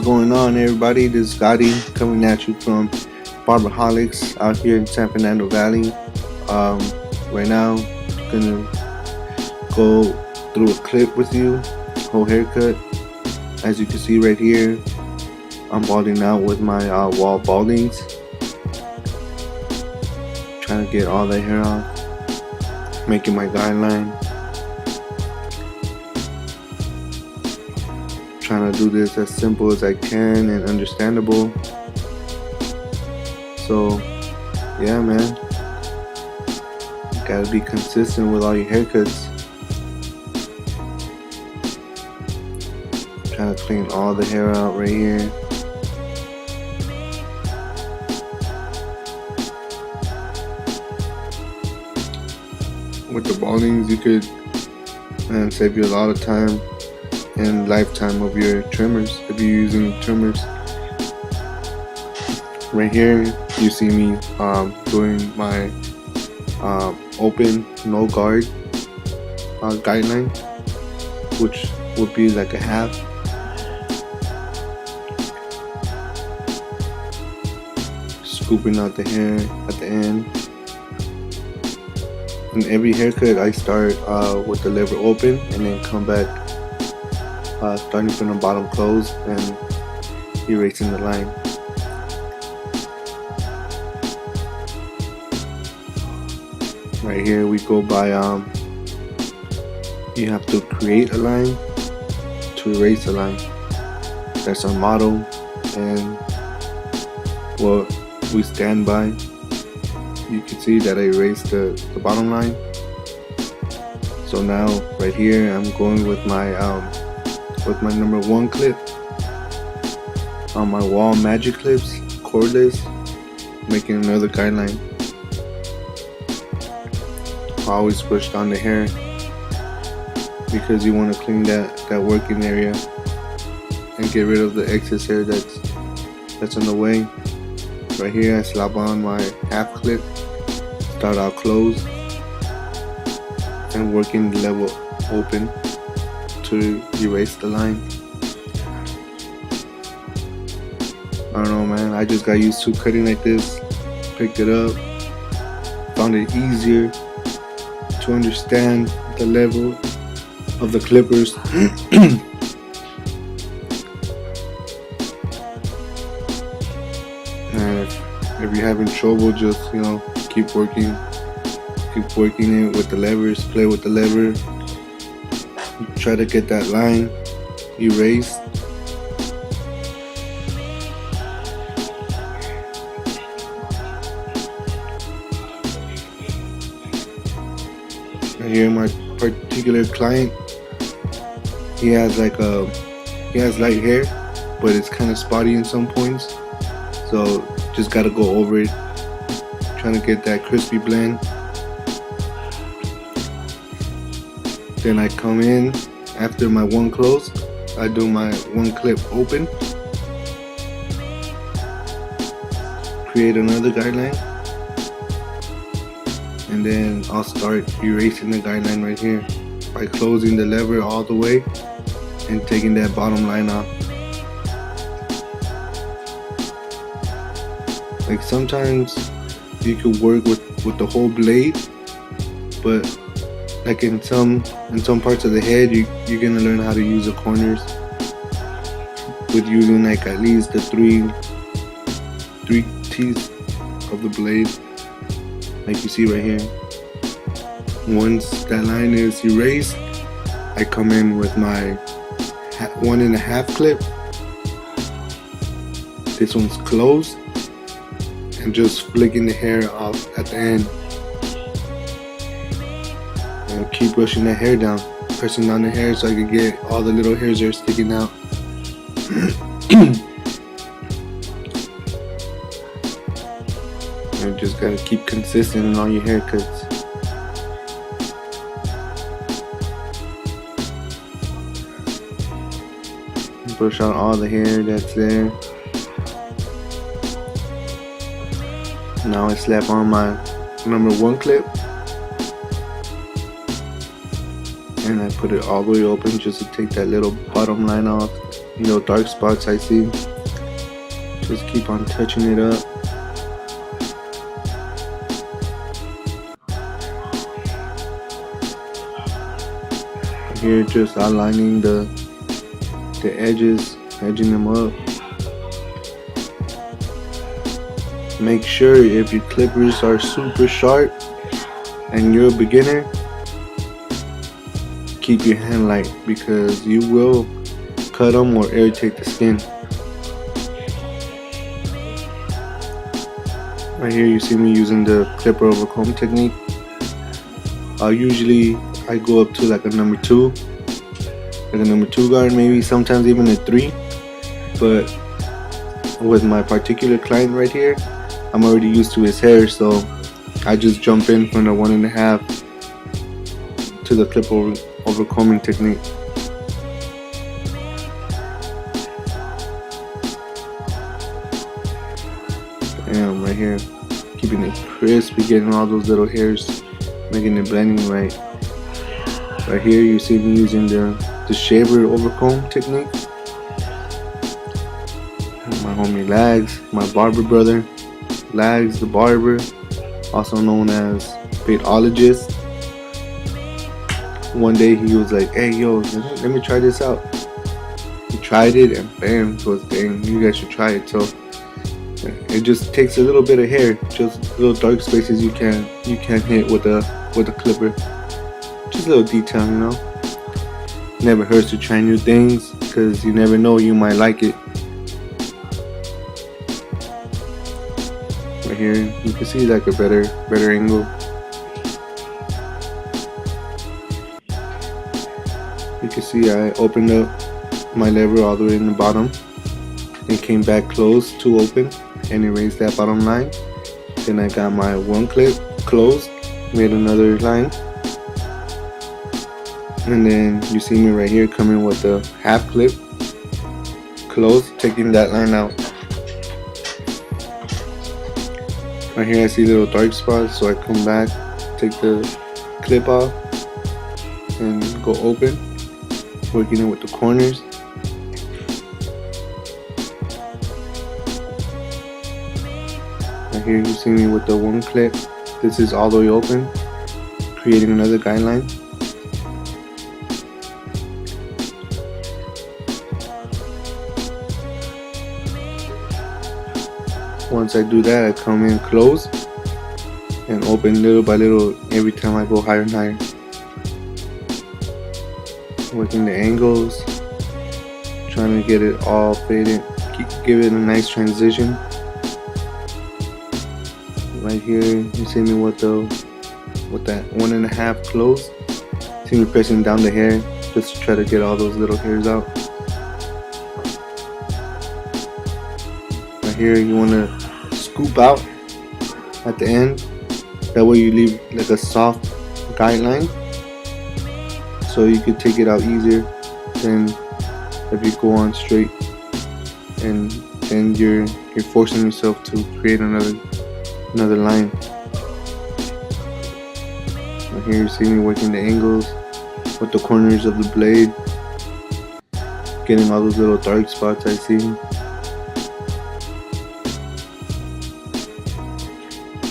going on, everybody? This is Gotti coming at you from Barberholiks out here in San Fernando Valley. Right now, gonna go through a clip with you, whole haircut. As you can see right here, I'm balding out with my wall baldings, trying to get all the hair off, making my guideline. Trying to do this as simple as I can and understandable. So yeah, man, you gotta be consistent with all your haircuts. Trying to clean all the hair out right here. With the baldings, you could save you a lot of time and lifetime of your trimmers if you're using trimmers. Right here you see me doing my open no guard guideline, which would be like a half. Scooping out the hair at the end. In every haircut I start with the lever open and then come back starting from the bottom closed and erasing the line. Right here we go by you have to create a line to erase a line. That's our motto and what we stand by. You can see that I erased the bottom line. So now right here I'm going with my number 1 clip on my wall magic clips, cordless, making another guideline. I always push down the hair because you want to clean that working area and get rid of the excess hair that's in the way. Right here I slap on my half clip, start out closed and working the level open to erase the line. I don't know, man, I just got used to cutting like this, picked it up, found it easier to understand the level of the clippers. And if you're having trouble, just keep working it with the levers, play with the lever. Try to get that line erased. And here my particular client, he has light hair, but it's kind of spotty in some points. So just gotta go over it, trying to get that crispy blend. Then I come in after my 1 close, I do my 1 clip open, create another guideline, and then I'll start erasing the guideline right here by closing the lever all the way and taking that bottom line off. Like sometimes you could work with the whole blade, but like in some parts of the head, you're gonna learn how to use the corners with using like at least the three teeth of the blade, like you see right here. Once that line is erased, I come in with my 1.5 clip. This one's closed, and just flicking the hair off at the end. And keep brushing that hair down, pressing down the hair so I can get all the little hairs that are sticking out. You just gotta keep consistent in all your haircuts. Brush out all the hair that's there. Now I slap on my number 1 clip and I put it all the way open just to take that little bottom line off. Dark spots I see. Just keep on touching it up. Here, just outlining the edges, edging them up. Make sure if your clippers are super sharp and you're a beginner, keep your hand light, because you will cut them or irritate the skin. Right here you see me using the clipper over comb technique. Usually I go up to like a number 2, like a number 2 guard, maybe sometimes even a 3. But with my particular client right here, I'm already used to his hair, so I just jump in from the 1.5 to the clip over combing technique. And right here, keeping it crispy, getting all those little hairs, making it blending right. Right here you see me using the shaver over comb technique. My homie Lags, my barber brother, Lags the barber, also known as Barberholiks. One day he was like, "Hey yo, let me try this out." He tried it and bam, goes, "Dang, you guys should try it." So it just takes a little bit of hair, just little dark spaces you can hit with a clipper. Just a little detail, Never hurts to try new things, because you never know, you might like it. Right here you can see like a better angle. You can see I opened up my lever all the way in the bottom and came back close to open and erased that bottom line. Then I got my one clip closed, made another line, and then you see me right here coming with the half clip closed, taking that line out. Right here I see little dark spots, so I come back, take the clip off and go open, working it with the corners. Right here you see me with the one clip. This is all the way open, creating another guideline. Once I do that, I come in close and open little by little every time I go higher and higher. Working the angles, trying to get it all faded, give it a nice transition. Right here, you see me with that 1.5 close. See me pressing down the hair just to try to get all those little hairs out. Right here, you want to scoop out at the end. That way you leave like a soft guideline, so you can take it out easier than if you go on straight, and then you're forcing yourself to create another line. Right here you see me working the angles with the corners of the blade, getting all those little dark spots I see.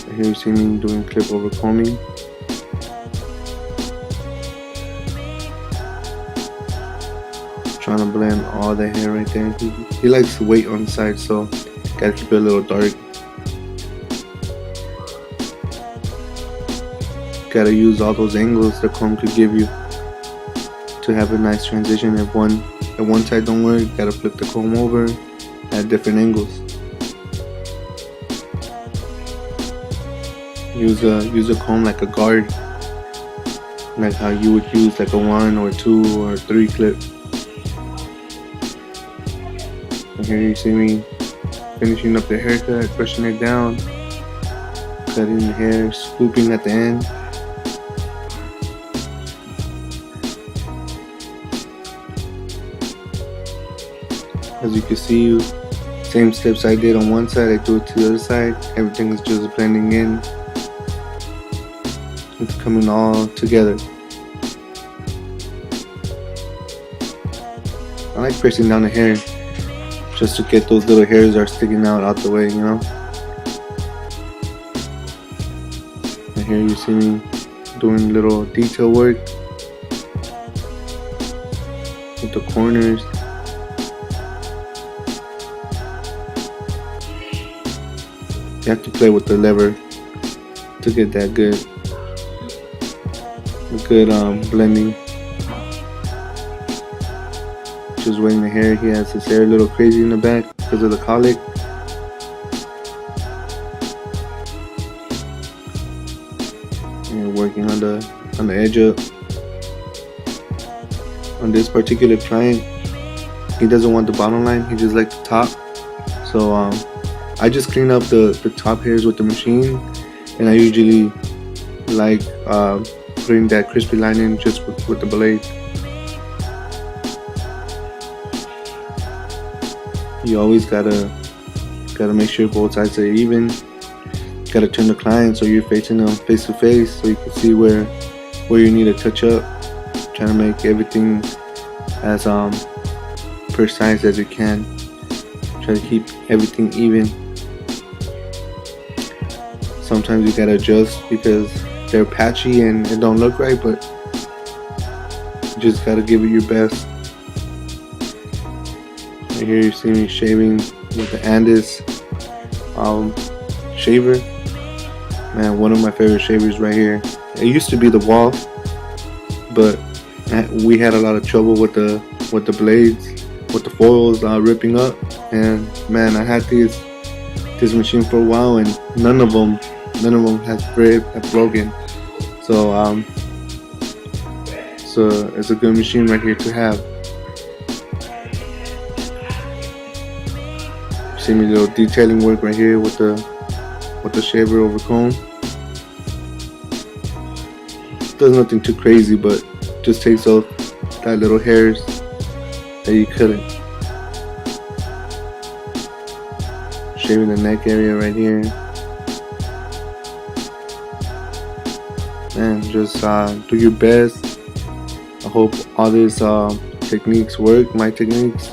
Right here you see me doing clip over combing. Trying to blend all the hair right there. He likes to wait on the side, so gotta keep it a little dark. Gotta use all those angles the comb could give you to have a nice transition. If one side don't work, gotta flip the comb over at different angles. Use a comb like a guard, like how you would use like a 1 or 2 or 3 clip. And here you see me finishing up the haircut, brushing it down, cutting the hair, scooping at the end. As you can see, same steps I did on one side, I do it to the other side. Everything is just blending in. It's coming all together. I like pressing down the hair just to get those little hairs that are sticking out the way, you know. And here you see me doing little detail work with the corners. You have to play with the lever to get that good blending. Just wetting the hair. He has his hair a little crazy in the back because of the colic. And working on the edge up. On this particular client, he doesn't want the bottom line. He just likes the top. So I just clean up the top hairs with the machine, and I usually like putting that crispy line in just with the blade. You always gotta make sure both sides are even. Gotta turn the client so you're facing them face to face, so you can see where you need to touch up. Trying to make everything as precise as you can. Try to keep everything even. Sometimes you gotta adjust because they're patchy and it don't look right, but you just gotta give it your best. Right here you see me shaving with the Andis shaver. Man, one of my favorite shavers right here. It used to be the Wall, but we had a lot of trouble with the blades, with the foils ripping up. And man, I had this machine for a while, and none of them have broken. So it's a good machine right here to have. See me little detailing work right here with the shaver over comb. Does nothing too crazy, but just takes off that little hairs that you couldn't. Shaving the neck area right here. And just do your best. I hope all these techniques work, my techniques.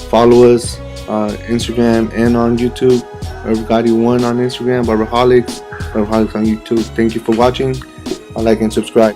Follow us Instagram and on YouTube. Irvgotti1 on Instagram, Barberholiks on YouTube. Thank you for watching. Like and subscribe.